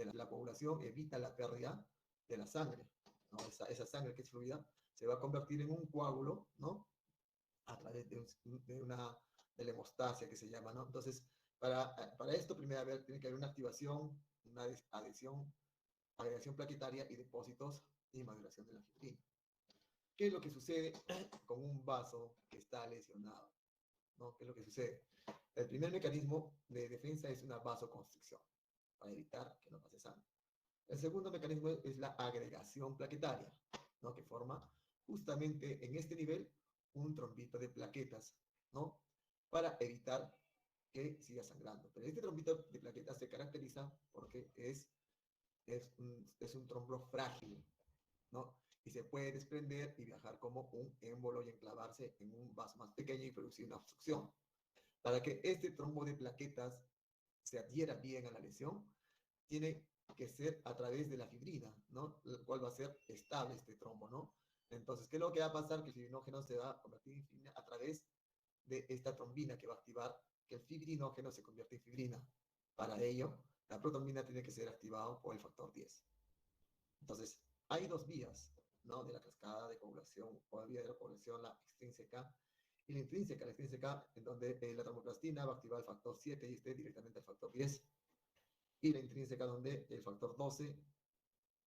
de la coagulación evita la pérdida de la sangre, ¿no? Esa sangre que es fluida se va a convertir en un coágulo, ¿no? A través de la hemostasia que se llama, ¿no? Entonces, para esto, primero tiene que haber una activación, una adhesión, agregación plaquetaria y depósitos y maduración de la fibrina. ¿Qué es lo que sucede con un vaso que está lesionado? ¿No? ¿Qué es lo que sucede? El primer mecanismo de defensa es una vasoconstricción, para evitar que no pase sangre. El segundo mecanismo es la agregación plaquetaria, ¿no? Que forma justamente en este nivel un trombito de plaquetas, ¿no? Para evitar que siga sangrando. Pero este trombito de plaquetas se caracteriza porque es un trombo frágil, ¿no? Y se puede desprender y viajar como un émbolo y enclavarse en un vaso más pequeño y producir una obstrucción. Para que este trombo de plaquetas se adhiera bien a la lesión, tiene que ser a través de la fibrina, ¿no? El cual va a ser estable este trombo, ¿no? Entonces, ¿qué es lo que va a pasar? Que el fibrinógeno se va a convertir en fibrina a través de esta trombina que va a activar que el fibrinógeno se convierta en fibrina. Para ello, la protrombina tiene que ser activada por el factor 10. Entonces, hay dos vías, ¿no? De la cascada de coagulación o la vía de la coagulación, la extrínseca y la intrínseca. La extrínseca, en donde la tromboplastina va a activar el factor 7 y este directamente el factor 10. Y la intrínseca, donde el factor 12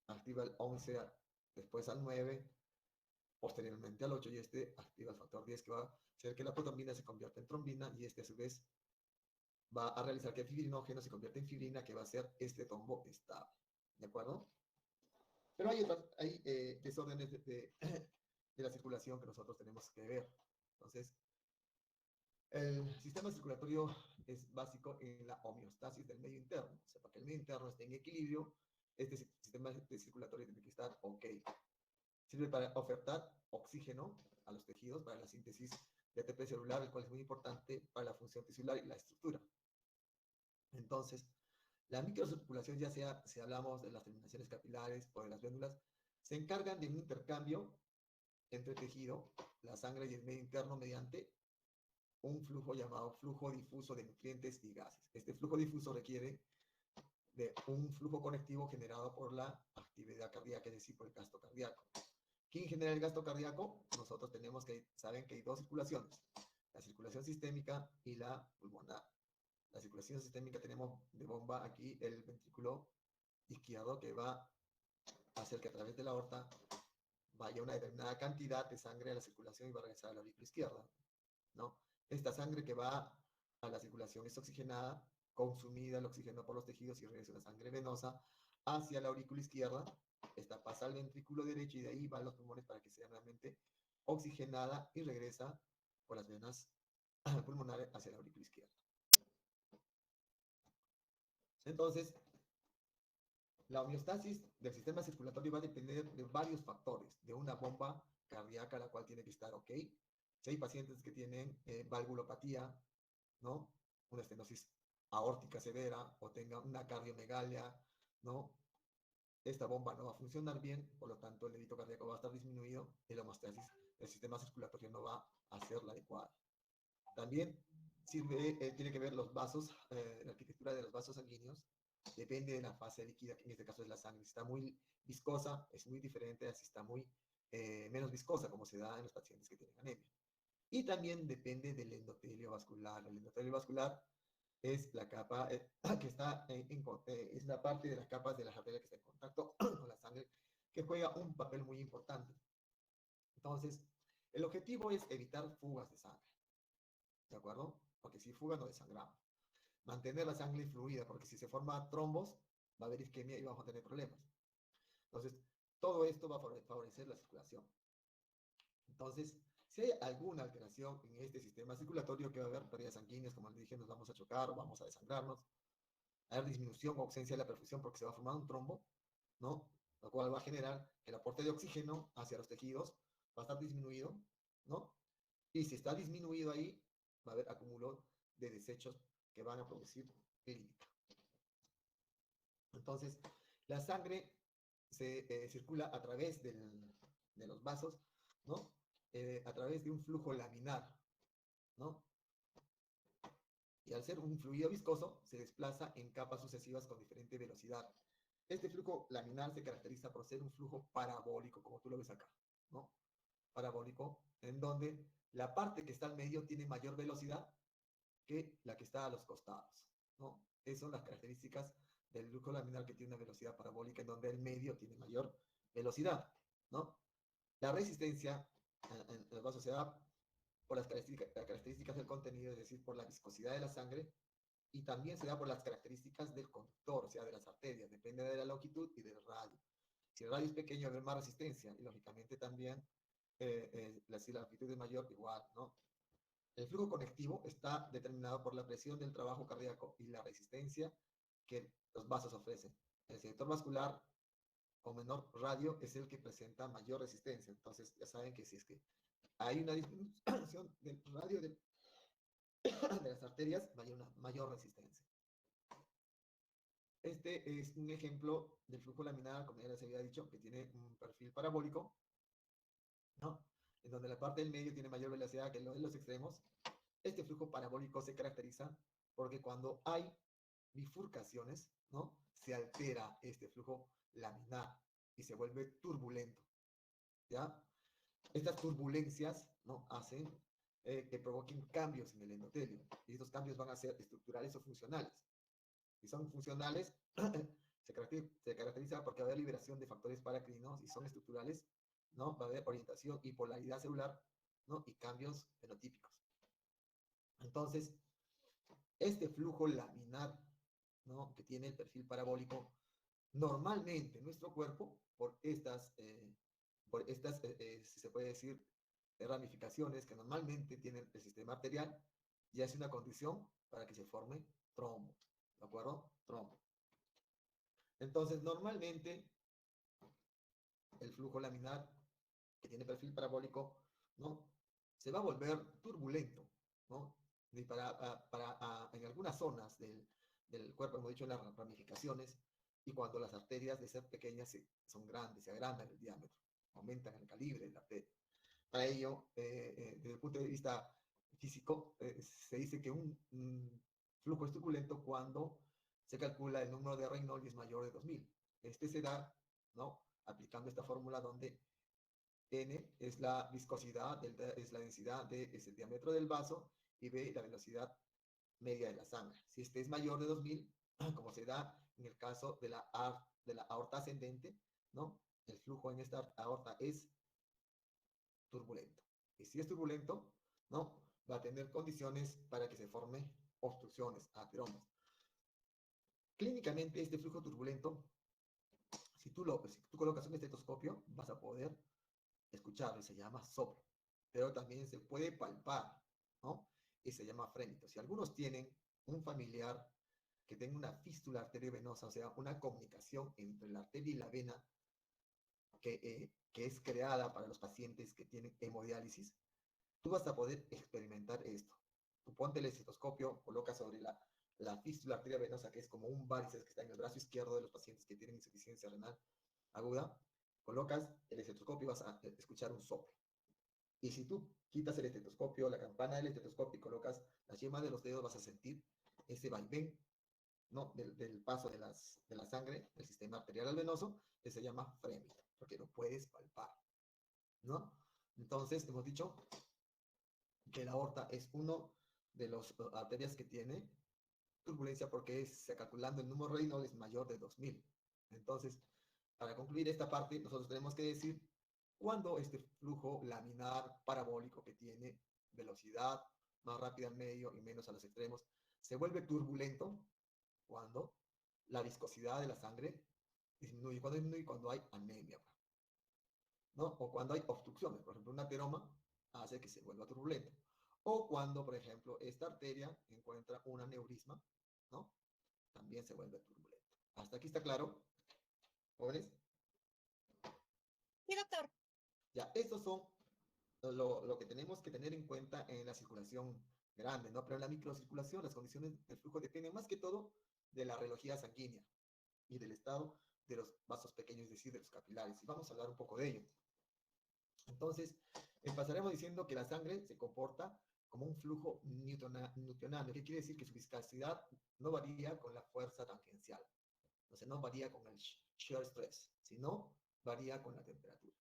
activa el 11, después al 9, posteriormente al 8, y este activa el factor 10, que va a hacer que la protrombina se convierta en trombina, y este a su vez va a realizar que el fibrinógeno se convierta en fibrina, que va a ser este trombo estable. ¿De acuerdo? Pero hay desórdenes de la circulación que nosotros tenemos que ver. Entonces, el sistema circulatorio es básico en la homeostasis del medio interno. O sea, para que el medio interno esté en equilibrio, este sistema circulatorio tiene que estar ok. Sirve para ofertar oxígeno a los tejidos para la síntesis de ATP celular, el cual es muy importante para la función tisular y la estructura. Entonces, la microcirculación, ya sea si hablamos de las terminaciones capilares o de las glándulas, se encargan de un intercambio entre tejido, la sangre y el medio interno mediante un flujo llamado flujo difuso de nutrientes y gases. Este flujo difuso requiere de un flujo conectivo generado por la actividad cardíaca, es decir, por el gasto cardíaco. ¿Quién genera el gasto cardíaco? Nosotros saben que hay dos circulaciones, la circulación sistémica y la pulmonar. La circulación sistémica tenemos de bomba aquí el ventrículo izquierdo, que va a hacer que a través de la aorta vaya una determinada cantidad de sangre a la circulación y va a regresar a la aurícula izquierda, ¿no? Esta sangre que va a la circulación es oxigenada, consumida el oxígeno por los tejidos y regresa la sangre venosa hacia la aurícula izquierda. Esta pasa al ventrículo derecho y de ahí va a los pulmones para que sea nuevamente oxigenada y regresa por las venas pulmonares hacia la aurícula izquierda. Entonces, la homeostasis del sistema circulatorio va a depender de varios factores, de una bomba cardíaca, la cual tiene que estar ok. Si hay pacientes que tienen valvulopatía, ¿no? Una estenosis aórtica severa o tenga una cardiomegalia, ¿no? Esta bomba no va a funcionar bien, por lo tanto el débito cardíaco va a estar disminuido y la homeostasis del sistema circulatorio no va a ser la adecuada. También tiene que ver los vasos, la arquitectura de los vasos sanguíneos, depende de la fase líquida, que en este caso es la sangre. Si está muy viscosa, es muy diferente a si está muy menos viscosa, como se da en los pacientes que tienen anemia. Y también depende del endotelio vascular. El endotelio vascular es la capa que está es la parte de las capas de la arteria que está en contacto con la sangre, que juega un papel muy importante. Entonces, el objetivo es evitar fugas de sangre, ¿de acuerdo? Porque si fuga no desangramos. Mantener la sangre fluida, porque si se forma trombos, va a haber isquemia y vamos a tener problemas. Entonces, todo esto va a favorecer la circulación. Entonces, si hay alguna alteración en este sistema circulatorio, que va a haber pérdidas sanguíneas, como les dije, nos vamos a chocar o vamos a desangrarnos, a haber disminución o ausencia de la perfusión porque se va a formar un trombo, ¿no? Lo cual va a generar que el aporte de oxígeno hacia los tejidos va a estar disminuido, ¿no? Y si está disminuido ahí, va a haber acúmulo de desechos que van a producir clínica. Entonces, la sangre se circula a través de los vasos, ¿no? A través de un flujo laminar, ¿no? Y al ser un fluido viscoso, se desplaza en capas sucesivas con diferente velocidad. Este flujo laminar se caracteriza por ser un flujo parabólico, como tú lo ves acá, ¿no? Parabólico, en donde la parte que está al medio tiene mayor velocidad que la que está a los costados, ¿no? Esas son las características del flujo laminar que tiene una velocidad parabólica, en donde el medio tiene mayor velocidad, ¿no? La resistencia en el vaso se da por las características del contenido, es decir, por la viscosidad de la sangre, y también se da por las características del conductor, o sea, de las arterias, depende de la longitud y del radio. Si el radio es pequeño, habrá más resistencia, y lógicamente también, si la longitud es mayor, igual, ¿no? El flujo conectivo está determinado por la presión del trabajo cardíaco y la resistencia que los vasos ofrecen. El sector vascular con menor radio es el que presenta mayor resistencia. Entonces, ya saben que si es que hay una disminución del radio de las arterias, hay una mayor resistencia. Este es un ejemplo del flujo laminar, como ya les había dicho, que tiene un perfil parabólico, ¿no? En donde la parte del medio tiene mayor velocidad que lo de los extremos. Este flujo parabólico se caracteriza porque cuando hay bifurcaciones, ¿no? Se altera este flujo laminar y se vuelve turbulento, ¿ya? Estas turbulencias, ¿no? Hacen que provoquen cambios en el endotelio. Y estos cambios van a ser estructurales o funcionales. Si son funcionales, se caracteriza porque va a haber liberación de factores paracrinos. Y son estructurales, ¿no? Va a haber orientación y polaridad celular, ¿no? Y cambios fenotípicos. Entonces, este flujo laminar, ¿no? Que tiene el perfil parabólico, normalmente nuestro cuerpo, si se puede decir, ramificaciones que normalmente tiene el sistema arterial, ya es una condición para que se forme trombo, ¿de acuerdo? Trombo. Entonces, normalmente, el flujo laminar que tiene perfil parabólico, ¿no? Se va a volver turbulento, ¿no? Y en algunas zonas del cuerpo, hemos dicho en las ramificaciones, y cuando las arterias de ser pequeñas son grandes, se agrandan el diámetro, aumentan el calibre de la arteria. Para ello, desde el punto de vista físico, se dice que un flujo es turbulento cuando se calcula el número de Reynolds y es mayor de 2000. Este se da, ¿no? Aplicando esta fórmula donde N es la viscosidad, es la densidad es el diámetro del vaso, y B la velocidad media de la sangre. Si este es mayor de 2000, como se da en el caso de la aorta ascendente, ¿no? El flujo en esta aorta es turbulento. Y si es turbulento, ¿no? Va a tener condiciones para que se forme obstrucciones, ateromas. Clínicamente, este flujo turbulento, si tú colocas un estetoscopio, vas a poder escucharlo, y se llama soplo. Pero también se puede palpar, ¿no? Y se llama frémito. Si algunos tienen un familiar que tenga una fístula arteriovenosa, o sea, una comunicación entre la arteria y la vena que es creada para los pacientes que tienen hemodiálisis, tú vas a poder experimentar esto. Tú ponte el estetoscopio, colocas sobre la fístula arteriovenosa, que es como un varices que está en el brazo izquierdo de los pacientes que tienen insuficiencia renal aguda, colocas el estetoscopio y vas a escuchar un soplo. Y si tú quitas el estetoscopio, la campana del estetoscopio, y colocas las yemas de los dedos, vas a sentir ese vaivén, ¿no? del paso de la sangre del sistema arterial al venoso, que se llama frémito, porque lo puedes palpar, ¿no? Entonces, hemos dicho que la aorta es uno de las arterias que tiene turbulencia porque calculando el número Reynolds es mayor de 2000. Entonces, para concluir esta parte, nosotros tenemos que decir cuándo este flujo laminar parabólico que tiene velocidad más rápida al medio y menos a los extremos se vuelve turbulento cuando la viscosidad de la sangre disminuye. Cuando disminuye, cuando hay anemia, ¿no? O cuando hay obstrucciones. Por ejemplo, un ateroma hace que se vuelva turbulento. O cuando, por ejemplo, esta arteria encuentra un aneurisma, ¿no? También se vuelve turbulento. ¿Hasta aquí está claro, jóvenes? Sí, doctor. Ya, estos son lo que tenemos que tener en cuenta en la circulación grande, ¿no? Pero en la microcirculación, las condiciones del flujo dependen más que todo de la relojía sanguínea y del estado de los vasos pequeños, es decir, de los capilares. Y vamos a hablar un poco de ello. Entonces, empezaremos diciendo que la sangre se comporta como un flujo newtoniano, que quiere decir que su viscosidad no varía con la fuerza tangencial. Entonces no varía con el shear stress, sino varía con la temperatura.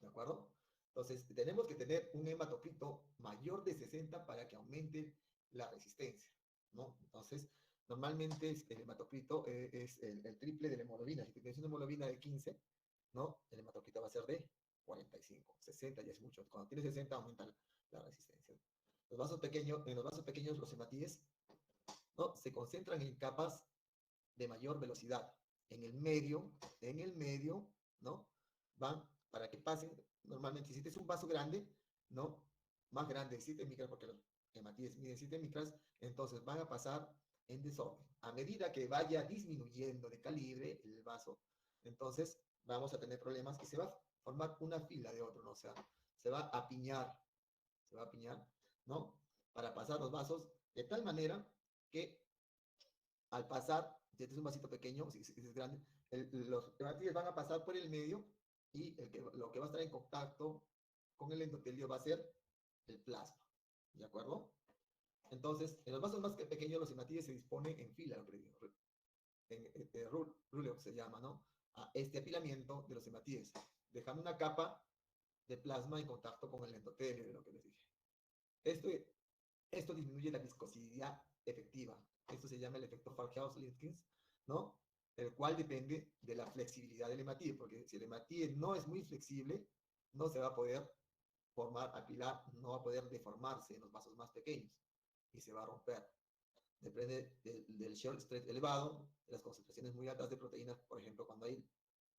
¿De acuerdo? Entonces tenemos que tener un hematocrito mayor de 60 para que aumente la resistencia, ¿no? Entonces, normalmente el hematocrito es el triple de la hemoglobina. Si tienes una hemoglobina de 15, ¿no? El hematocrito va a ser de 45, 60 ya es mucho. Cuando tienes 60 aumenta la resistencia. En los vasos pequeños, los hematíes, ¿no? Se concentran en capas de mayor velocidad. En el medio, ¿no? Van para que pasen, normalmente si tienes un vaso grande, ¿no? Más grande, 7 micras, porque los hematíes miden 7 micras, entonces van a pasar en desorden. A medida que vaya disminuyendo de calibre el vaso, entonces vamos a tener problemas y se va a formar una fila de otro, ¿no? O sea, se va a apiñar, ¿no? Para pasar los vasos de tal manera que al pasar, si este es un vasito pequeño, si es grande, los hematíes van a pasar por el medio y lo que va a estar en contacto con el endotelio va a ser el plasma. ¿De acuerdo? Entonces, en los vasos más pequeños, los hematíes se disponen en fila, en ruleo se llama, ¿no? A este apilamiento de los hematíes, dejando una capa de plasma en contacto con el endotelio, de lo que les dije. Esto, esto disminuye la viscosidad efectiva. Esto se llama el efecto Farkhouse-Wilkins, ¿no? El cual depende de la flexibilidad del hematíe, porque si el hematíe no es muy flexible, no se va a poder formar, apilar, no va a poder deformarse en los vasos más pequeños y se va a romper. Depende del shear stress elevado, de las concentraciones muy altas de proteínas, por ejemplo, cuando hay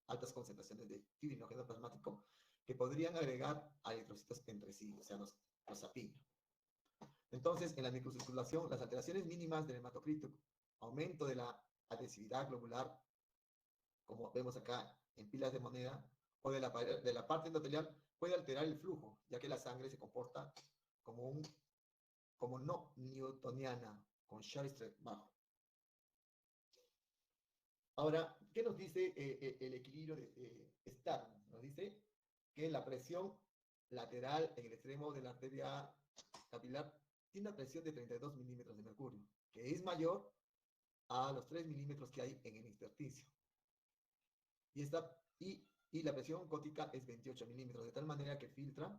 altas concentraciones de fibrinógeno plasmático, que podrían agregar a eritrocitos entre sí, o sea, los apiña. Entonces, en la microcirculación, las alteraciones mínimas del hematocrito, aumento de la adhesividad globular, como vemos acá en pilas de moneda, o de la parte endotelial, puede alterar el flujo, ya que la sangre se comporta como no newtoniana, con shear stress bajo. Ahora, ¿qué nos dice el equilibrio de Stern? Nos dice que la presión lateral en el extremo de la arteria capilar tiene una presión de 32 milímetros de mercurio, que es mayor a los 3 milímetros que hay en el intersticio. Y la presión cótica es 28 milímetros, de tal manera que filtra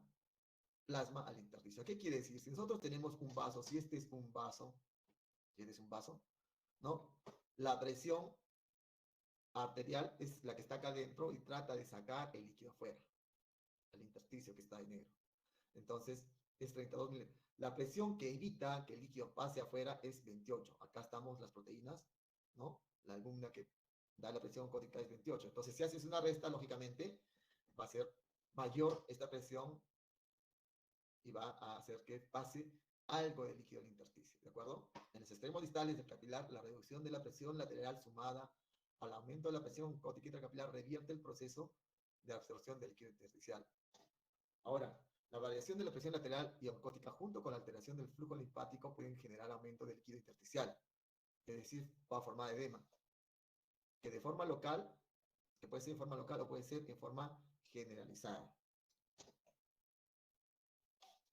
plasma al intersticio. ¿Qué quiere decir? Si nosotros tenemos un vaso, si este es un vaso, ¿no? La presión arterial es la que está acá adentro y trata de sacar el líquido afuera, el intersticio que está ahí negro. Entonces, es 32 milímetros. La presión que evita que el líquido pase afuera es 28. Acá estamos las proteínas, ¿no? La albúmina que da la presión cótica es 28. Entonces, si haces una resta, lógicamente, va a ser mayor esta presión y va a hacer que pase algo de líquido al intersticio, ¿de acuerdo? En los extremos distales del capilar, la reducción de la presión lateral sumada al aumento de la presión cótica intracapilar revierte el proceso de absorción del líquido intersticial. Ahora, la variación de la presión lateral y oncótica junto con la alteración del flujo linfático pueden generar aumento del líquido intersticial, es decir, va a formar edema, que de forma local, que puede ser en forma local o puede ser en forma generalizada.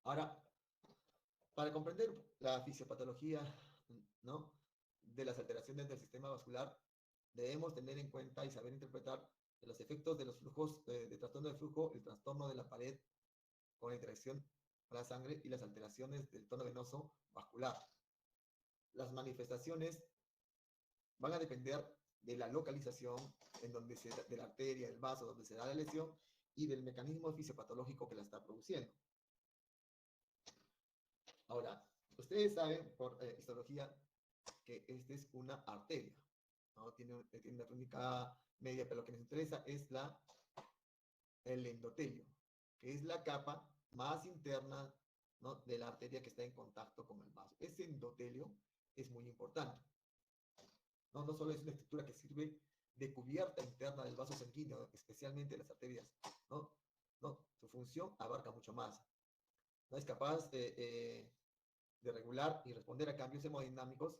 Ahora, para comprender la fisiopatología, ¿no?, de las alteraciones del sistema vascular, debemos tener en cuenta y saber interpretar los efectos de los flujos de trastorno de flujo, el trastorno de la pared con la interacción con la sangre y las alteraciones del tono venoso vascular. Las manifestaciones van a depender de la localización de la arteria, del vaso, donde se da la lesión y del mecanismo fisiopatológico que la está produciendo. Ahora, ustedes saben por histología que esta es una arteria, ¿no? Tiene una túnica media, pero lo que nos interesa es el endotelio, que es la capa más interna, ¿no?, de la arteria que está en contacto con el vaso. Ese endotelio es muy importante. No solo es una estructura que sirve de cubierta interna del vaso sanguíneo, especialmente las arterias, ¿no? Su función abarca mucho más. No es capaz de regular y responder a cambios hemodinámicos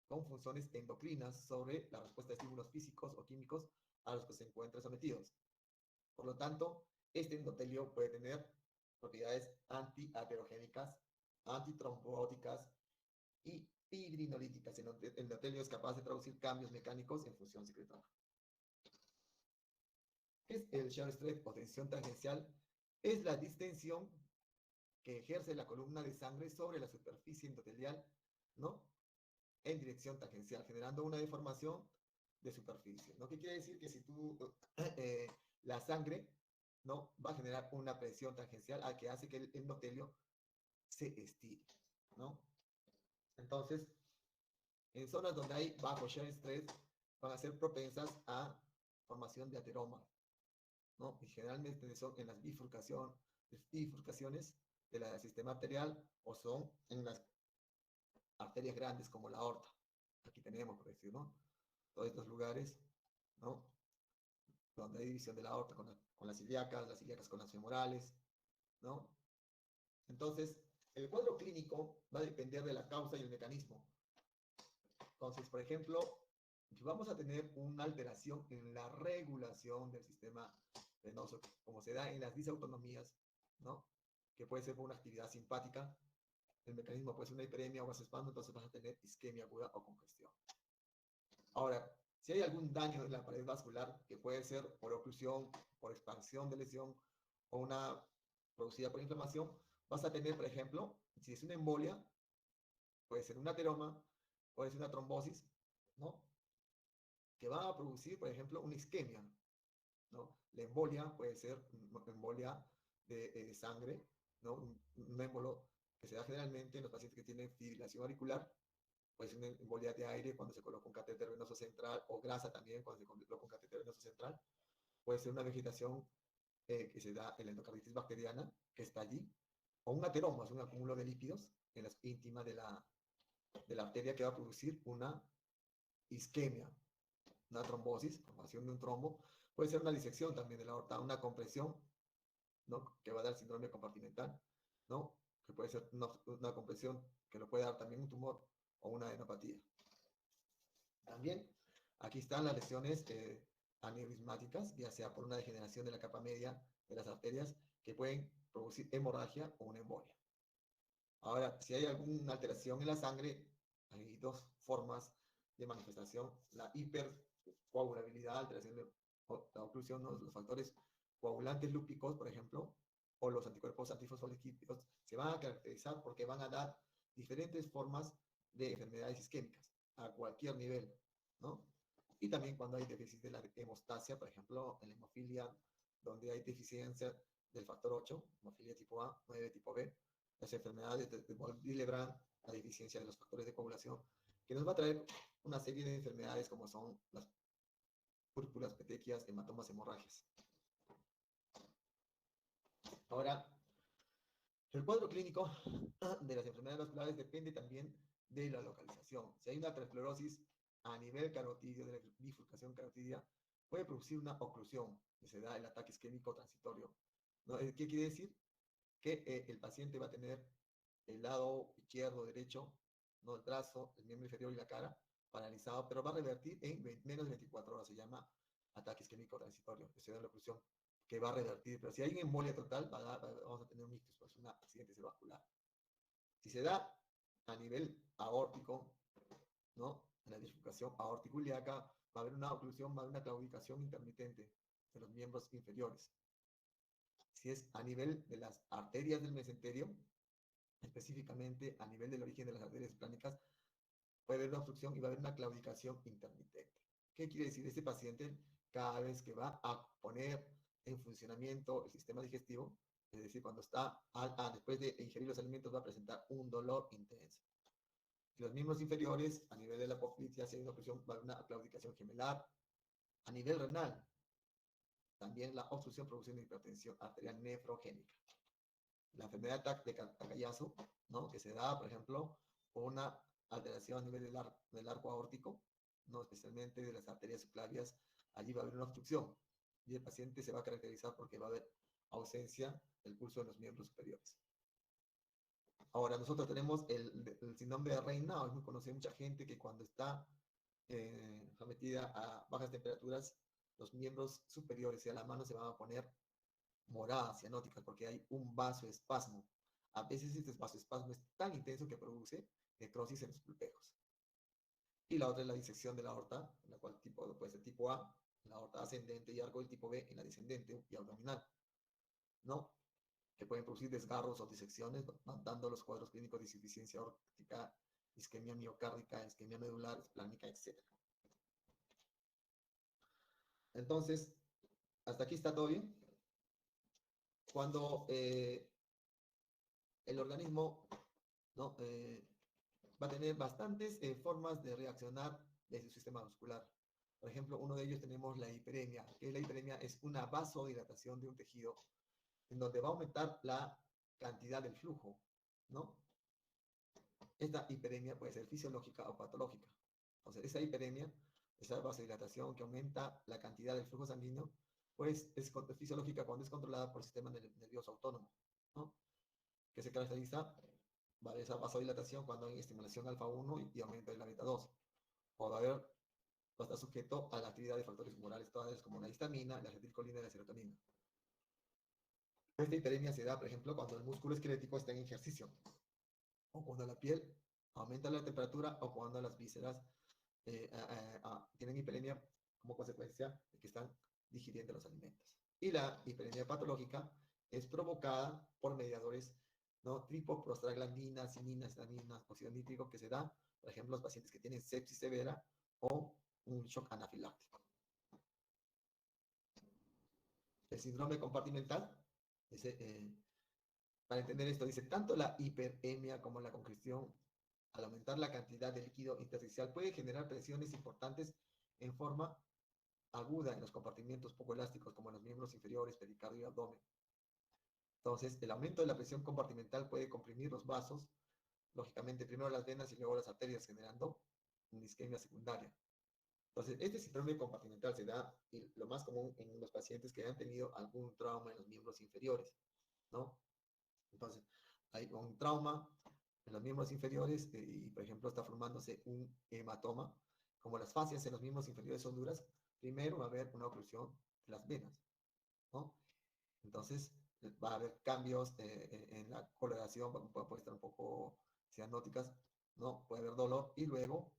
con funciones endocrinas sobre la respuesta de estímulos físicos o químicos a los que se encuentran sometidos. Por lo tanto, este endotelio puede tener propiedades antiaterogénicas, antitrombóticas y fibrinolíticas. El endotelio es capaz de traducir cambios mecánicos en función secretora. ¿Qué es el shear stress o tensión tangencial? Es la distensión que ejerce la columna de sangre sobre la superficie endotelial, ¿no? En dirección tangencial, generando una deformación de superficie, ¿no? ¿Qué quiere decir? Que si tú, la sangre, ¿no? Va a generar una presión tangencial a que hace que el endotelio se estire, ¿no? Entonces, en zonas donde hay bajo shear stress, van a ser propensas a formación de ateroma, ¿no? Y generalmente son en las bifurcaciones del sistema arterial o son en las arterias grandes como la aorta. Aquí tenemos, por decir, ¿no? Todos estos lugares, ¿no? Donde hay división de la aorta con las ilíacas con las femorales, ¿no? Entonces, el cuadro clínico va a depender de la causa y el mecanismo. Entonces, por ejemplo, vamos a tener una alteración en la regulación del sistema venoso, como se da en las disautonomías, ¿no? Que puede ser por una actividad simpática, el mecanismo puede ser una hiperemia o vasoespasmo, entonces vas a tener isquemia aguda o congestión. Ahora, si hay algún daño en la pared vascular, que puede ser por oclusión, por expansión de lesión o una producida por inflamación, vas a tener, por ejemplo, si es una embolia, puede ser un ateroma, puede ser una trombosis, ¿no? Que va a producir, por ejemplo, una isquemia, ¿no? La embolia puede ser una embolia de sangre, ¿no? Un émbolo que se da generalmente en los pacientes que tienen fibrilación auricular, puede ser una embolia de aire cuando se coloca un catéter venoso central, o grasa también cuando se coloca un catéter venoso central, puede ser una vegetación que se da en la endocarditis bacteriana, que está allí, o un ateroma, es un acúmulo de lípidos en las íntimas de la arteria que va a producir una isquemia, una trombosis, formación de un trombo, puede ser una disección también de la aorta, una compresión, ¿no? Que va a dar síndrome compartimental, ¿no? Que puede ser una compresión que lo puede dar también un tumor o una adenopatía. También aquí están las lesiones aneurismáticas, ya sea por una degeneración de la capa media de las arterias, que pueden producir hemorragia o una embolia. Ahora, si hay alguna alteración en la sangre, hay dos formas de manifestación: la hipercoagulabilidad, alteración de la oclusión, ¿no? Los factores coagulantes lúpicos, por ejemplo, o los anticuerpos antifosfolípicos, se van a caracterizar porque van a dar diferentes formas de enfermedades isquémicas a cualquier nivel, ¿no? Y también cuando hay déficit de la hemostasia, por ejemplo, en la hemofilia, donde hay deficiencia del factor 8, hemofilia tipo A, 9 tipo B, las enfermedades de Willebrand, la deficiencia de los factores de coagulación, que nos va a traer una serie de enfermedades como son las púrpuras, petequias, hematomas, hemorragias. Ahora, el cuadro clínico de las enfermedades vasculares depende también de la localización. Si hay una aterosclerosis a nivel carotidio, de la bifurcación carotidia, puede producir una oclusión, que se da el ataque isquémico transitorio, ¿no? ¿Qué quiere decir? Que el paciente va a tener el lado izquierdo, derecho, ¿no? El brazo, el miembro inferior y la cara paralizado, pero va a revertir en menos de 24 horas. Se llama ataque isquémico transitorio, que se da la oclusión, que va a revertir. Pero si hay una embolia total, vamos a tener un ictus, pues un accidente cerebrovascular. Si se da a nivel aórtico, ¿no? En la bifurcación aórtico-ilíaca, va a haber una oclusión, va a haber una claudicación intermitente de los miembros inferiores. Si es a nivel de las arterias del mesenterio, específicamente a nivel del origen de las arterias plánicas, puede haber una obstrucción y va a haber una claudicación intermitente. ¿Qué quiere decir? Este paciente, cada vez que va a poner en funcionamiento el sistema digestivo, es decir, cuando está después de ingerir los alimentos, va a presentar un dolor intenso. Los miembros inferiores, a nivel de la apoplicia, si hay una obstrucción, va a haber una claudicación gemelar. A nivel renal, también la obstrucción produce una hipertensión arterial nefrogénica. La enfermedad de Takayasu, ¿no? Que se da, por ejemplo, por una alteración a nivel del arco aórtico, ¿no? Especialmente de las arterias subclavias, allí va a haber una obstrucción y el paciente se va a caracterizar porque va a haber ausencia del pulso en los miembros superiores. Ahora, nosotros tenemos el síndrome de Raynaud, es muy conocido, mucha gente que cuando está sometida a bajas temperaturas, los miembros superiores y a la mano se van a poner moradas, cianóticas, porque hay un vasoespasmo. A veces este vasoespasmo es tan intenso que produce necrosis en los pulpejos. Y la otra es la disección de la aorta, la cual puede ser tipo A, la aorta ascendente y arco, el tipo B en la descendente y abdominal, ¿no? Que pueden producir desgarros o disecciones, dando los cuadros clínicos de insuficiencia aórtica, isquemia miocárdica, isquemia medular, esplánica, etc. Entonces, hasta aquí está todo bien. Cuando el organismo, ¿no? Va a tener bastantes formas de reaccionar de su sistema muscular. Por ejemplo, uno de ellos tenemos la hiperemia, que la hiperemia es una vasodilatación de un tejido en donde va a aumentar la cantidad del flujo, ¿no? Esta hiperemia puede ser fisiológica o patológica. Entonces, esa hiperemia, esa vasodilatación que aumenta la cantidad del flujo sanguíneo, pues es fisiológica cuando es controlada por el sistema nervioso autónomo, ¿no? Que se caracteriza, ¿vale? Esa vasodilatación cuando hay estimulación alfa 1 y aumento de la beta 2. O va a haber, va a estar sujeto a la actividad de factores humorales totales como la histamina, la acetilcolina y la serotonina. Esta hiperemia se da, por ejemplo, cuando el músculo esquelético está en ejercicio, o cuando la piel aumenta la temperatura, o cuando las vísceras tienen hiperemia como consecuencia de que están digiriendo los alimentos. Y la hiperemia patológica es provocada por mediadores, ¿no? Tipo prostaglandina, cinina, histamina, óxido nítrico, que se da, por ejemplo, los pacientes que tienen sepsis severa o un shock anafiláctico. El síndrome compartimental, para entender esto, dice, tanto la hiperemia como la congestión, al aumentar la cantidad de líquido intersticial, puede generar presiones importantes en forma aguda en los compartimientos poco elásticos, como en los miembros inferiores, pericardio y abdomen. Entonces, el aumento de la presión compartimental puede comprimir los vasos, lógicamente primero las venas y luego las arterias, generando una isquemia secundaria. Entonces, este síndrome compartimental se da, y lo más común en los pacientes que han tenido algún trauma en los miembros inferiores, ¿no? Entonces, hay un trauma en los miembros inferiores y, por ejemplo, está formándose un hematoma. Como las fascias en los miembros inferiores son duras, primero va a haber una oclusión de las venas, ¿no? Entonces, va a haber cambios en la coloración, puede estar un poco cianóticas, ¿no? Puede haber dolor y luego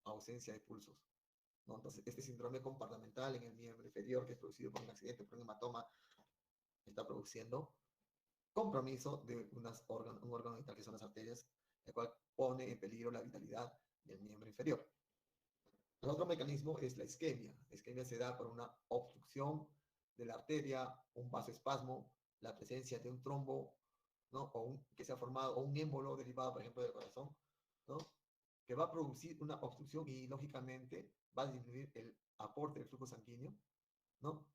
ausencia de pulsos, ¿no? Entonces, este síndrome compartimental en el miembro inferior, que es producido por un accidente, por un hematoma, está produciendo compromiso de un órgano vital que son las arterias, el cual pone en peligro la vitalidad del miembro inferior. El otro mecanismo es la isquemia. La isquemia se da por una obstrucción de la arteria, un vasoespasmo, la presencia de un trombo, ¿no? Que se ha formado, o un émbolo derivado, por ejemplo, del corazón, ¿no? Que va a producir una obstrucción y, lógicamente, va a disminuir el aporte del flujo sanguíneo, ¿no?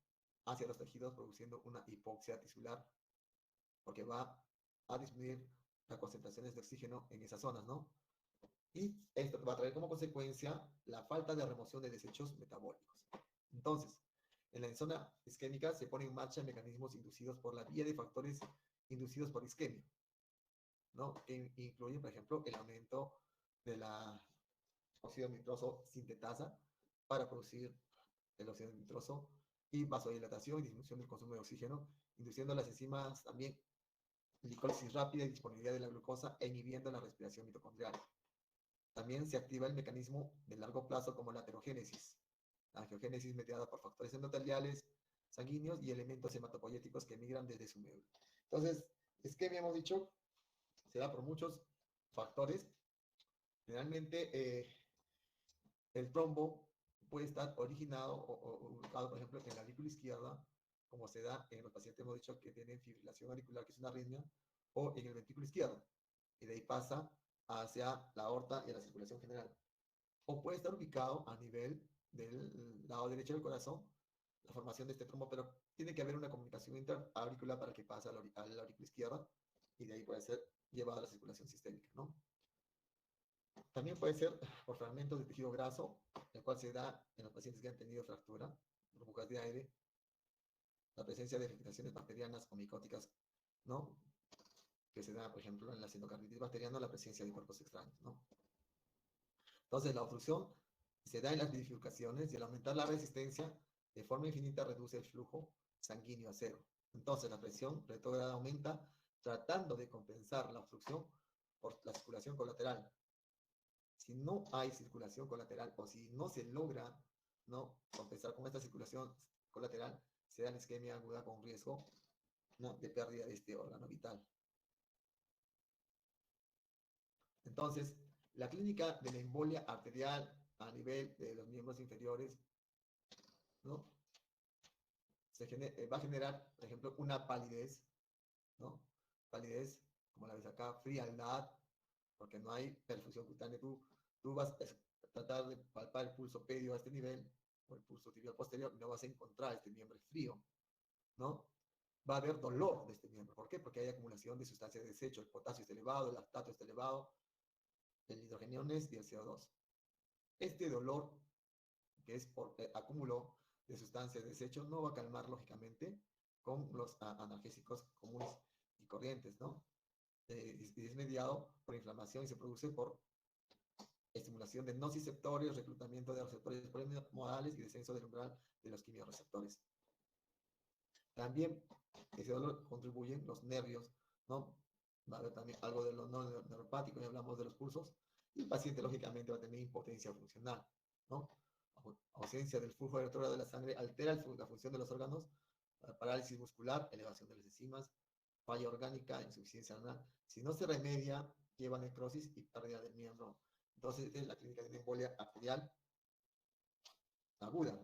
Hacia los tejidos, produciendo una hipoxia tisular, porque va a disminuir las concentraciones de oxígeno en esas zonas, ¿no? Y esto va a traer como consecuencia la falta de remoción de desechos metabólicos. Entonces, en la zona isquémica se ponen en marcha mecanismos inducidos por la vía de factores inducidos por isquemia, ¿no? Que incluyen, por ejemplo, el aumento de la óxido nitroso sintetasa para producir el óxido nitroso y vasodilatación y disminución del consumo de oxígeno, induciendo las enzimas también glicólisis rápida y disponibilidad de la glucosa e inhibiendo la respiración mitocondrial. También se activa el mecanismo de largo plazo como la aterogénesis, la angiogénesis mediada por factores endoteliales, sanguíneos y elementos hematopoyéticos que migran desde su médula. Entonces, isquemia, hemos dicho, se da por muchos factores. Generalmente, el trombo puede estar originado o ubicado, por ejemplo, en la aurícula izquierda, como se da en los pacientes, hemos dicho, que tienen fibrilación auricular, que es una arritmia, o en el ventrículo izquierdo, y de ahí pasa hacia la aorta y a la circulación general. O puede estar ubicado a nivel del lado derecho del corazón, la formación de este trombo, pero tiene que haber una comunicación interauricular para que pase a la aurícula izquierda, y de ahí puede ser llevado a la circulación sistémica, ¿no? También puede ser por fragmentos de tejido graso, el cual se da en los pacientes que han tenido fractura, burbujas de aire, la presencia de infecciones bacterianas o micóticas, ¿no? Que se da, por ejemplo, en la endocarditis bacteriana, la presencia de cuerpos extraños, ¿no? Entonces, la obstrucción se da en las bifurcaciones y al aumentar la resistencia, de forma infinita reduce el flujo sanguíneo a cero. Entonces, la presión retrógrada aumenta, tratando de compensar la obstrucción por la circulación colateral. Si no hay circulación colateral o si no se logra, ¿no?, compensar con esta circulación colateral, se da la isquemia aguda con riesgo, ¿no?, de pérdida de este órgano vital. Entonces, la clínica de la embolia arterial a nivel de los miembros inferiores, ¿no?, va a generar, por ejemplo, una palidez, ¿no? Palidez, como la ves acá, frialdad, porque no hay perfusión cutánea. Tú vas a tratar de palpar el pulso pedio a este nivel, o el pulso tibial posterior, y no vas a encontrar este miembro frío, ¿no? Va a haber dolor de este miembro. ¿Por qué? Porque hay acumulación de sustancias de desecho. El potasio está elevado, el lactato está elevado, el hidrogeniones y el CO2. Este dolor, que es por acúmulo de sustancias de desecho, no va a calmar lógicamente con los analgésicos comunes y corrientes, ¿no? Y es mediado por inflamación y se produce por estimulación de nociceptores, reclutamiento de receptores modales y descenso del umbral de los quimiorreceptores. También ese dolor contribuyen los nervios, ¿no? Va a haber también algo de lo no neuropático, ya hablamos de los pulsos, y el paciente lógicamente va a tener impotencia funcional, ¿no? Ausencia del flujo retrógrado de la sangre altera la función de los órganos, parálisis muscular, elevación de las enzimas, falla orgánica, insuficiencia renal. Si no se remedia, lleva necrosis y pérdida del miembro. Entonces, es la clínica de una embolia arterial aguda,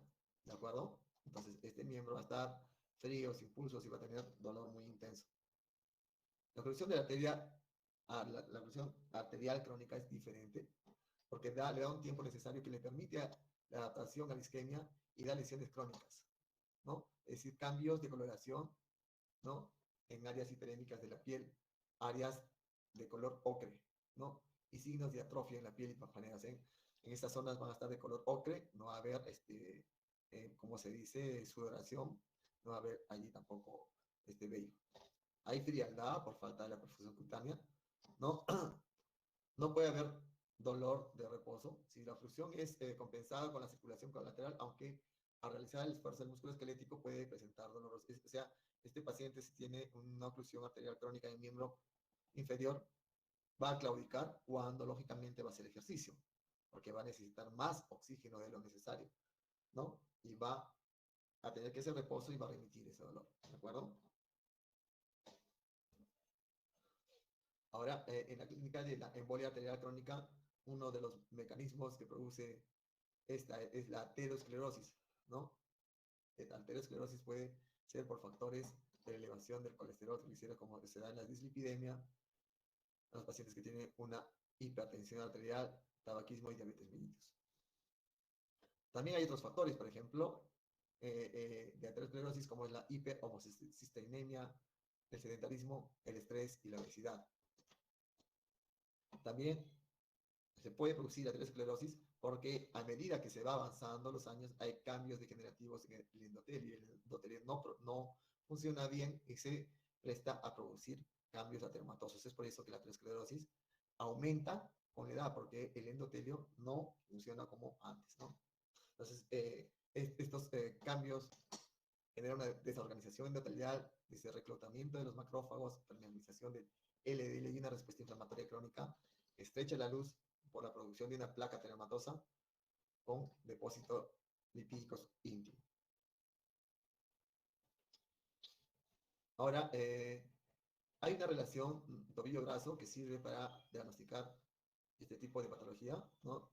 ¿de acuerdo? Entonces, este miembro va a estar frío, sin pulsos y va a tener dolor muy intenso. La oclusión de la arteria, la oclusión arterial crónica es diferente, porque le da un tiempo necesario que le permite la adaptación a la isquemia y da lesiones crónicas, ¿no? Es decir, cambios de coloración, ¿no?, en áreas hiperémicas de la piel, áreas de color ocre, ¿no?, y signos de atrofia en la piel y papaneas. En estas zonas van a estar de color ocre, no va a haber, como se dice, sudoración, no va a haber allí tampoco vello. Hay frialdad por falta de la perfusión cutánea, ¿no? No puede haber dolor de reposo si la oclusión es compensada con la circulación colateral, aunque al realizar el esfuerzo del músculo esquelético puede presentar dolor. O sea, este paciente, si tiene una oclusión arterial crónica en el miembro inferior, va a claudicar cuando lógicamente va a hacer ejercicio, porque va a necesitar más oxígeno de lo necesario, ¿no? Y va a tener que hacer reposo y va a remitir ese dolor, ¿de acuerdo? Ahora, en la clínica de la embolia arterial crónica, uno de los mecanismos que produce esta es la aterosclerosis, ¿no? La aterosclerosis puede ser por factores de elevación del colesterol triglicéridos, como se da en la dislipidemia, en los pacientes que tienen una hipertensión arterial, tabaquismo y diabetes mellitus. También hay otros factores, por ejemplo, de aterosclerosis, como es la hiperhomocisteinemia, el sedentarismo, el estrés y la obesidad. También se puede producir aterosclerosis porque a medida que se va avanzando los años hay cambios degenerativos en el endotelio. El endotelio no funciona bien y se presta a producir cambios ateromatosos. Es por eso que la aterosclerosis aumenta con la edad, porque el endotelio no funciona como antes, ¿no? Entonces, estos cambios generan una desorganización endotelial, dice reclutamiento de los macrófagos, permeabilización del LDL y una respuesta inflamatoria crónica, estrecha la luz por la producción de una placa telematosa con depósitos lipídicos íntimos. Ahora, hay una relación tobillo graso que sirve para diagnosticar este tipo de patología, ¿no?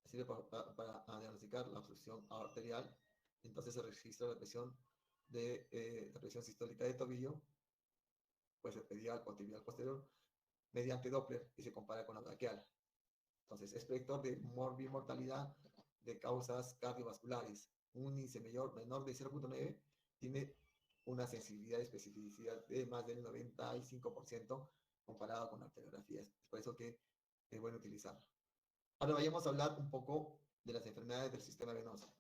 Sirve para diagnosticar la obstrucción arterial. Entonces se registra la presión sistólica de tobillo, puede ser pedial o tibial posterior, mediante Doppler y se compara con la braquial. Entonces, es predictor de mortalidad de causas cardiovasculares. Un índice menor de 0.9 tiene una sensibilidad y especificidad de más del 95% comparado con arteriografías. Es por eso que es bueno utilizarlo. Ahora vayamos a hablar un poco de las enfermedades del sistema venoso.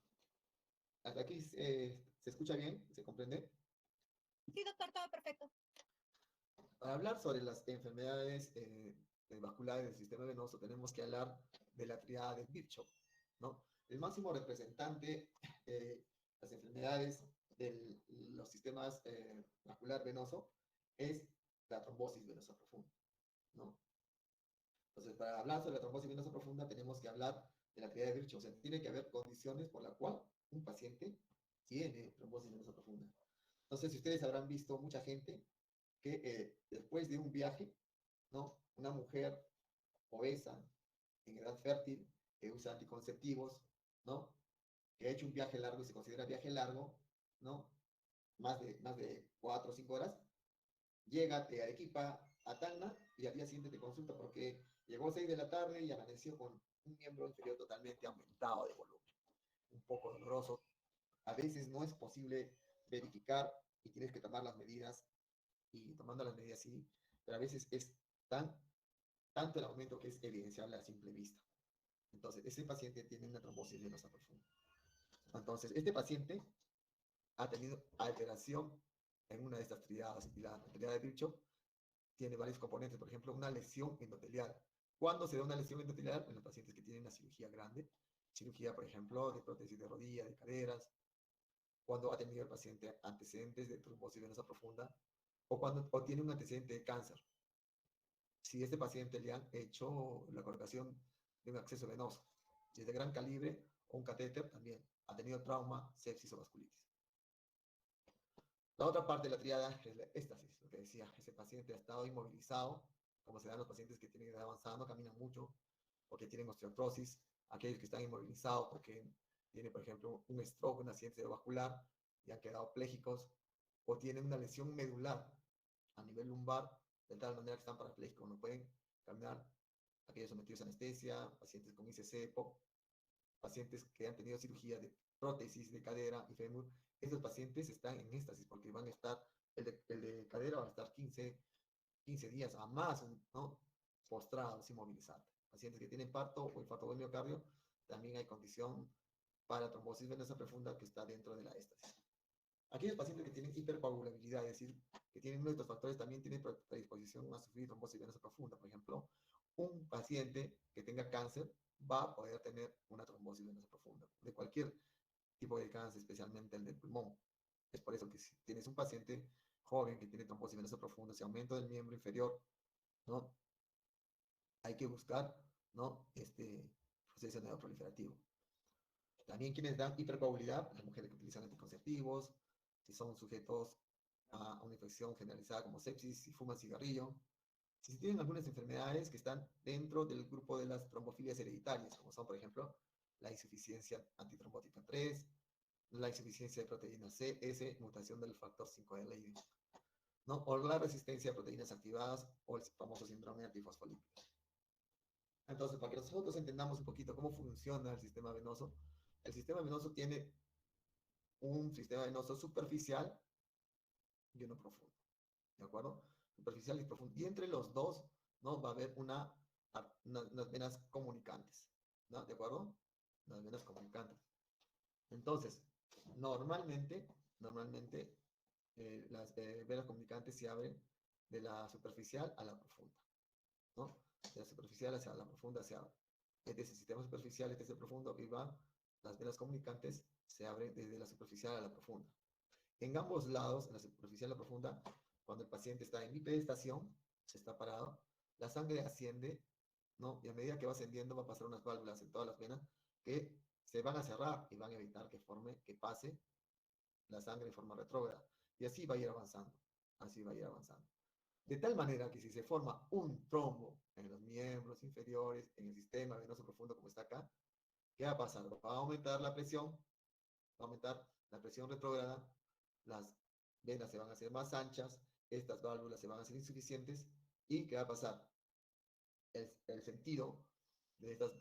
¿Hasta aquí se escucha bien? ¿Se comprende? Sí, doctor, todo perfecto. Para hablar sobre las enfermedades vasculares del sistema venoso, tenemos que hablar de la triada de Virchow, ¿no? El máximo representante de las enfermedades de los sistemas vascular venoso es la trombosis venosa profunda, ¿no? Entonces, para hablar sobre la trombosis venosa profunda, tenemos que hablar de la actividad de Virchow. O sea, tiene que haber condiciones por las cuales un paciente tiene trombosis venosa profunda. Entonces, si ustedes habrán visto mucha gente que después de un viaje, ¿no? Una mujer obesa, en edad fértil, que usa anticonceptivos, ¿no? Que ha hecho un viaje largo y se considera viaje largo, ¿no? Más de 4 o 5 horas, llega de Arequipa a Tacna y al día siguiente te consulta porque llegó a 6 de la tarde y amaneció con un miembro inferior totalmente aumentado de volumen, un poco doloroso. A veces no es posible verificar y tienes que tomar las medidas y tomando las medidas sí, pero a veces es tanto el aumento que es evidenciable a simple vista. Entonces, ese paciente tiene una trombosis venosa profunda. Entonces, este paciente ha tenido alteración en una de estas triadas y la triada de Virchow tiene varios componentes, por ejemplo, una lesión endotelial. ¿Cuándo se da una lesión endotelial? En los pacientes que tienen una cirugía grande, cirugía, por ejemplo, de prótesis de rodilla, de caderas, cuando ha tenido el paciente antecedentes de trombosis venosa profunda o cuando tiene un antecedente de cáncer. Si a este paciente le han hecho la colocación de un acceso venoso, si es de gran calibre o un catéter, también ha tenido trauma, sepsis o vasculitis. La otra parte de la triada es la éstasis, lo que decía, ese paciente ha estado inmovilizado, como se dan los pacientes que tienen edad avanzada, no caminan mucho, porque tienen osteoartrosis, aquellos que están inmovilizados porque tienen, por ejemplo, un stroke, un accidente cerebrovascular y han quedado plégicos, o tienen una lesión medular a nivel lumbar, de tal manera que están parapléjicos, no pueden caminar, aquellos sometidos a anestesia, pacientes con ICC, POC, pacientes que han tenido cirugía de prótesis de cadera y fémur, estos pacientes están en éxtasis porque van a estar, el de cadera va a estar 15 días a más, ¿no? Postrados, inmovilizados. Pacientes que tienen parto o infarto del miocardio, también hay condición para trombosis venosa profunda que está dentro de la éxtasis. Aquellos pacientes que tienen hipercoagulabilidad, es decir, que tienen uno de estos factores, también tienen predisposición a sufrir trombosis venosa profunda. Por ejemplo, un paciente que tenga cáncer va a poder tener una trombosis venosa profunda, de cualquier tipo de cáncer, especialmente el del pulmón. Es por eso que si tienes un paciente joven que tiene trombosis venosa profunda, ese aumento del miembro inferior, ¿no? Hay que buscar, ¿no? Este proceso neoproliferativo. También quienes dan hipercoagulabilidad, las mujeres que utilizan anticonceptivos, si son sujetos a una infección generalizada como sepsis, si fuman cigarrillo, si tienen algunas enfermedades que están dentro del grupo de las trombofilias hereditarias, como son, por ejemplo, la insuficiencia antitrombótica 3, la insuficiencia de proteína C, S, mutación del factor 5 de Leiden, ¿no? O la resistencia a proteínas activadas o el famoso síndrome antifosfolípido. Entonces, para que nosotros entendamos un poquito cómo funciona el sistema venoso tiene un sistema venoso superficial y uno profundo, ¿de acuerdo? Superficial y profundo. Y entre los dos, ¿no? Va a haber unas venas comunicantes, ¿no? ¿De acuerdo? Unas venas comunicantes. Entonces, normalmente las venas comunicantes se abren de la superficial a la profunda, ¿no? De la superficial hacia la profunda se abre. Este es el sistema superficial, este es el profundo, y las venas comunicantes se abren desde la superficial a la profunda. En ambos lados, en la superficial y la profunda, cuando el paciente está en bipedestación, se está parado, la sangre asciende, ¿no? Y a medida que va ascendiendo va a pasar unas válvulas en todas las venas que se van a cerrar y van a evitar que pase la sangre en forma retrógrada. Y así va a ir avanzando, así va a ir avanzando. De tal manera que si se forma un trombo en los miembros inferiores, en el sistema venoso profundo como está acá, ¿qué va a pasar? Va a aumentar la presión, va a aumentar la presión retrógrada, las venas se van a hacer más anchas, estas válvulas se van a hacer insuficientes, ¿y qué va a pasar? El sentido de estas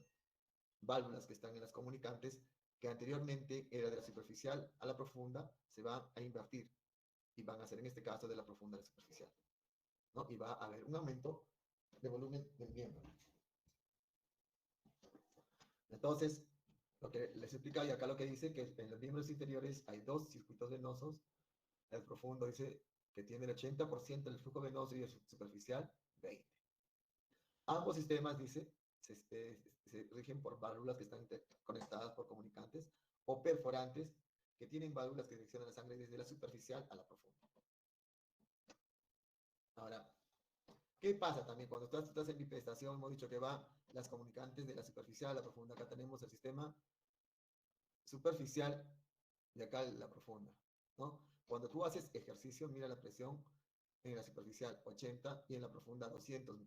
válvulas que están en las comunicantes, que anteriormente era de la superficial a la profunda, se va a invertir y van a ser en este caso de la profunda a la superficial, ¿no? Y va a haber un aumento de volumen del miembro. Entonces, lo que les explica y acá lo que dice que en los miembros inferiores hay dos circuitos venosos. El profundo dice que tiene el 80% del flujo venoso y el superficial 20%. Ambos sistemas, dice, se rigen por válvulas que están conectadas por comunicantes o perforantes que tienen válvulas que direccionan la sangre desde la superficial a la profunda. Ahora, ¿Qué pasa también? Cuando estás en bipedestación, hemos dicho que va las comunicantes de la superficial a la profunda. Acá tenemos el sistema superficial y acá la profunda, ¿no? Cuando tú haces ejercicio, mira la presión en la superficial 80 y en la profunda 200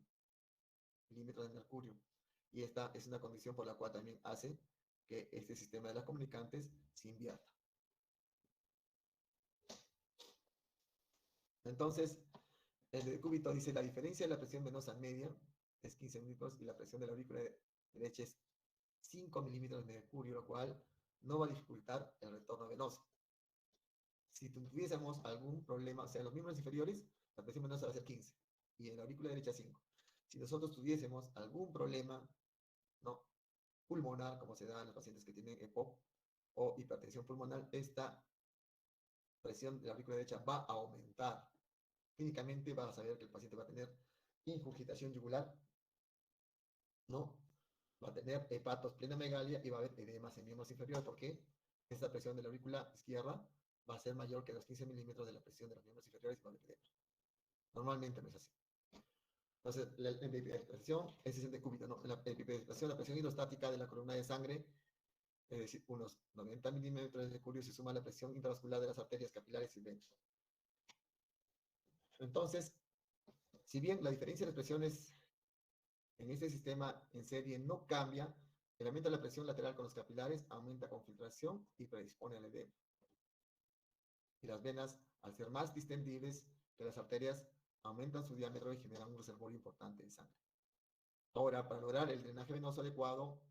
milímetros de mercurio. Y esta es una condición por la cual también hace que este sistema de las comunicantes se invierta. Entonces, el decúbito dice la diferencia de la presión venosa media es 15 milímetros y la presión de la aurícula derecha es 5 milímetros de mercurio, lo cual no va a dificultar el retorno venoso. Si tuviésemos algún problema, o sea, en los miembros inferiores, la presión venosa va a ser 15 y en la aurícula derecha 5. Si nosotros tuviésemos algún problema, ¿no?, pulmonar, como se da en los pacientes que tienen EPOC o hipertensión pulmonar, esta presión de la aurícula derecha va a aumentar. Clínicamente vas a saber que el paciente va a tener ingurgitación yugular, ¿no? Va a tener hepatosplenomegalia y va a haber edemas en miembros inferiores porque esta presión de la aurícula izquierda va a ser mayor que los 15 milímetros de la presión de los miembros inferiores y va a haber edema. Normalmente no es así. Entonces, la epipedestación es 60 cúbito, ¿no? La epipedestación, la presión hidrostática de la columna de sangre, es decir, unos 90 milímetros de mercurio, se suma a la presión intravascular de las arterias capilares y venas. Entonces, si bien la diferencia de las presiones en este sistema en serie no cambia, el aumento de la presión lateral con los capilares aumenta con filtración y predispone al edema. Y las venas, al ser más distendibles que las arterias, aumentan su diámetro y generan un reservorio importante de sangre. Ahora, para lograr el drenaje venoso adecuado,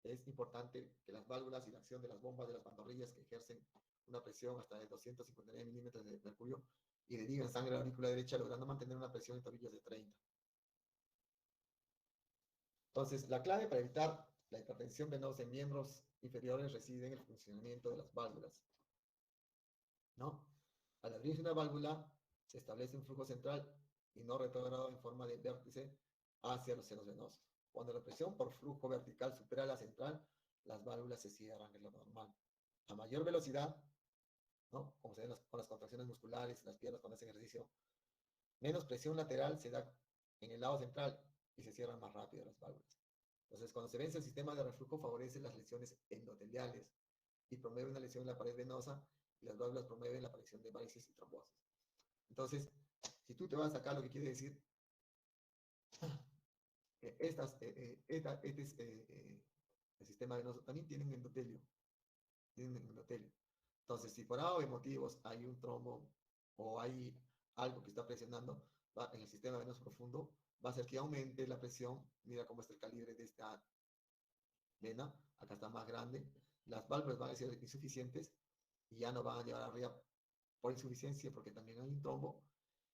es importante que las válvulas y la acción de las bombas de las pantorrillas que ejercen una presión hasta de 259 milímetros de mercurio y derivan sangre a la aurícula derecha, logrando mantener una presión en tobillos de 30. Entonces, la clave para evitar la hipertensión venosa en miembros inferiores reside en el funcionamiento de las válvulas, ¿no? Al abrirse una válvula, se establece un flujo central y no retrógrado en forma de vértice hacia los senos venosos. Cuando la presión por flujo vertical supera la central, las válvulas se cierran, es lo normal. A mayor velocidad, ¿no?, como se ve con las contracciones musculares, las piernas cuando hacen ejercicio, menos presión lateral se da en el lado central y se cierran más rápido las válvulas. Entonces, cuando se vence el sistema de reflujo, favorece las lesiones endoteliales y promueve una lesión en la pared venosa, y las válvulas promueven la aparición de varices y trombosis. Entonces, si tú te vas acá, lo que quiere decir que el sistema venoso también tiene un endotelio. Entonces, si por A o motivos hay un trombo o hay algo que está presionando en el sistema venoso profundo, va a hacer que aumente la presión. Mira cómo está el calibre de esta vena, acá está más grande. Las válvulas van a ser insuficientes y ya no van a llevar arriba por insuficiencia porque también hay un trombo.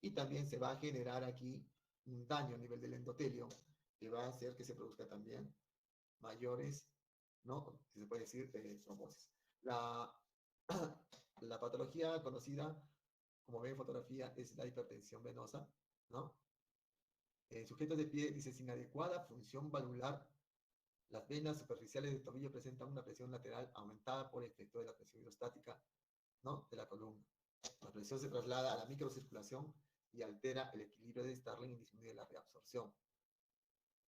Y también se va a generar aquí un daño a nivel del endotelio que va a hacer que se produzca también mayores, ¿no?, si se puede decir, trombosis. La patología conocida, como ven en fotografía, es la hipertensión venosa, ¿no? Sujetos de pie, dice, sin adecuada función valvular, las venas superficiales del tobillo presentan una presión lateral aumentada por efecto de la presión hidrostática, ¿no?, de la columna. La presión se traslada a la microcirculación y altera el equilibrio de Starling y disminuye la reabsorción,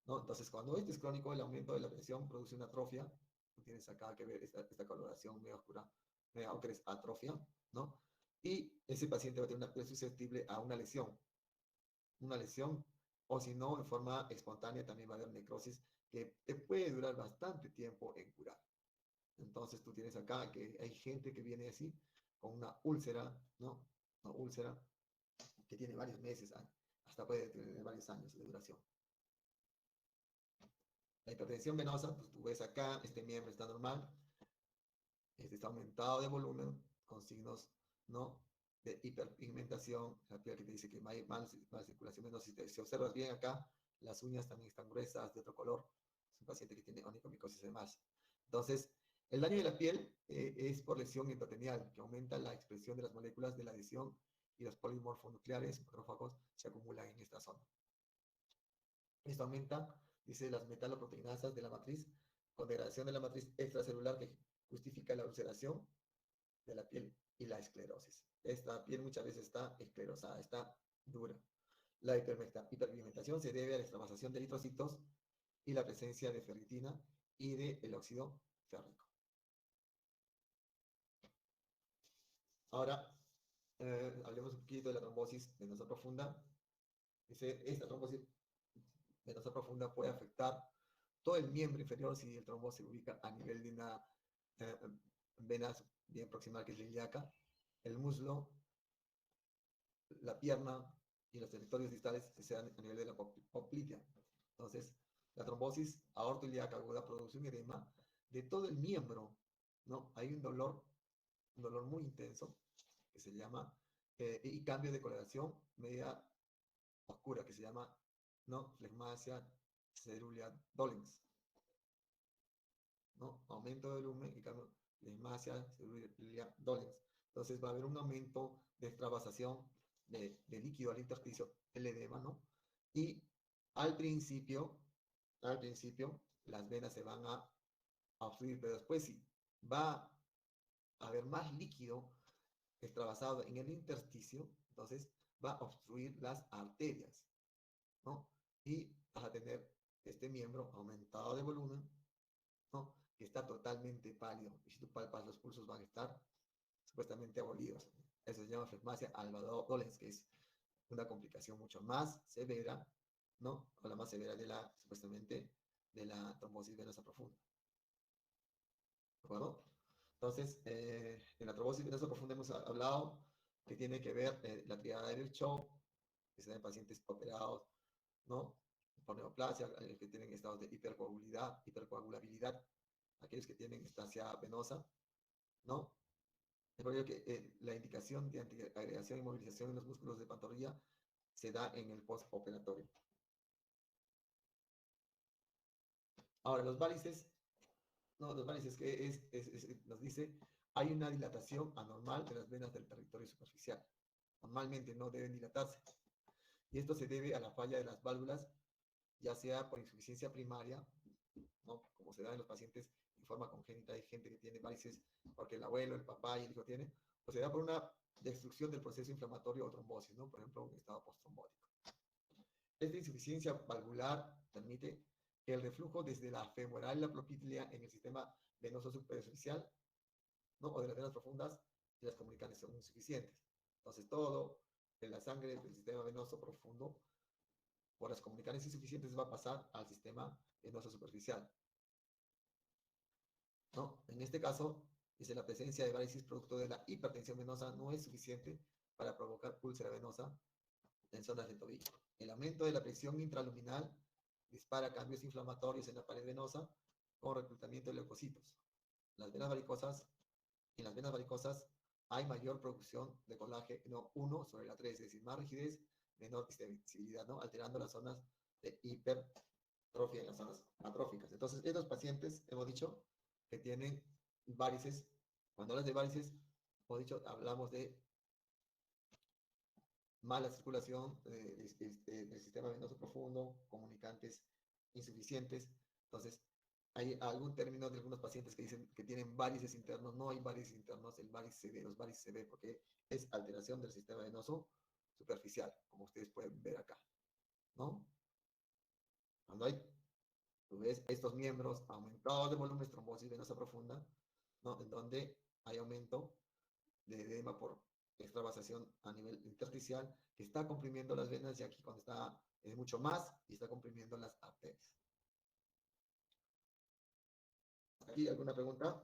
¿no? Entonces, cuando esto es crónico, el aumento de la presión produce una atrofia. Tienes acá que ver esta coloración medio oscura, aunque es atrofia, ¿no? Y ese paciente va a tener una piel susceptible a una lesión, o si no, en forma espontánea también va a haber necrosis que te puede durar bastante tiempo en curar. Entonces, tú tienes acá que hay gente que viene así, con una úlcera, ¿no? Una úlcera que tiene varios meses, hasta puede tener varios años de duración. La hipertensión venosa, pues tú ves acá, este miembro está normal, este está aumentado de volumen, con signos, ¿no?, de hiperpigmentación, la piel que te dice que hay mal circulación venosa. Si observas bien acá, las uñas también están gruesas, de otro color. Es un paciente que tiene onicomicosis además. Entonces, el daño de la piel es por lesión endotelial, que aumenta la expresión de las moléculas de la adhesión y los polimorfonucleares macrófagos se acumulan en esta zona. Esto aumenta, dice, las metaloproteinasas de la matriz, con degradación de la matriz extracelular que justifica la ulceración de la piel y la esclerosis. Esta piel muchas veces está esclerosada, está dura. La hiperpigmentación se debe a la extravasación de eritrocitos y la presencia de ferritina y del óxido férrico. Ahora, hablemos un poquito de la trombosis venosa profunda. Esta trombosis venosa profunda puede afectar todo el miembro inferior si el trombo se ubica a nivel de una eh, vena bien proximal, que es la ilíaca, el muslo, la pierna y los territorios distales que sean a nivel de la poplitea. Entonces, la trombosis aortoilíaca aguda produce un edema de todo el miembro, ¿no? Hay un dolor muy intenso que se llama, y cambio de coloración media oscura que se llama, ¿no? Flegmasia cerulea dolens, ¿no? Aumento de volumen y cambio flegmasia cerulea dolens. Entonces va a haber un aumento de extravasación de líquido al intersticio, el edema, ¿no? Y al principio las venas se van a obstruir, pero después sí, va a haber más líquido extravasado en el intersticio, entonces va a obstruir las arterias, ¿no? Y vas a tener este miembro aumentado de volumen, ¿no? Que está totalmente pálido. Y si tú palpas, los pulsos van a estar supuestamente abolidos. Eso se llama flegmasia alba dolens, que es una complicación mucho más severa, ¿no? O la más severa de la, supuestamente, de la trombosis venosa profunda. ¿De acuerdo? Entonces, en la trombosis venosa profunda hemos hablado que tiene que ver la triada del shock, que se da en pacientes operados, ¿no? Por neoplasia, que tienen estados de hipercoagulabilidad, aquellos que tienen estasia venosa, ¿no? Es por ello que la indicación de antiagregación y movilización en los músculos de pantorrilla se da en el postoperatorio. Ahora, los varices, no, los varices que nos dice, hay una dilatación anormal de las venas del territorio superficial. Normalmente no deben dilatarse. Y esto se debe a la falla de las válvulas, ya sea por insuficiencia primaria, ¿no? Como se da en los pacientes en forma congénita. Hay gente que tiene varices porque el abuelo, el papá y el hijo tienen, o se da por una destrucción del proceso inflamatorio o trombosis, ¿no? Por ejemplo, un estado postrombótico. Esta insuficiencia valvular permite que el reflujo desde la femoral y la propítlea en el sistema venoso superficial, ¿no? O de las venas profundas y las comunicantes son insuficientes. Entonces, todo en la sangre del sistema venoso profundo por las comunicantes insuficientes va a pasar al sistema venoso superficial, ¿no? En este caso, dice la presencia de varices producto de la hipertensión venosa no es suficiente para provocar úlcera venosa en zonas del tobillo. El aumento de la presión intraluminal dispara cambios inflamatorios en la pared venosa con reclutamiento de leucocitos. En las venas varicosas hay mayor producción de colágeno 1 sobre la 3, es decir, más rigidez, menor distensibilidad, ¿no? Alterando las zonas de hipertrofia en las zonas atróficas. Entonces, estos pacientes, hemos dicho, que tienen varices. Cuando hablas de varices, hemos dicho, hablamos de mala circulación del sistema venoso profundo, comunicantes insuficientes. Entonces, hay algún término de algunos pacientes que dicen que tienen varices internos. No hay varices internos, el varices se ve, los varices se ve porque es alteración del sistema venoso superficial, como ustedes pueden ver acá, ¿no? Cuando hay, tú ves estos miembros aumentados de volumen, trombosis venosa profunda, ¿no? En donde hay aumento de edema por extravasación a nivel intersticial, que está comprimiendo las venas, y aquí cuando está mucho más, y está comprimiendo las arterias. ¿Aquí alguna pregunta?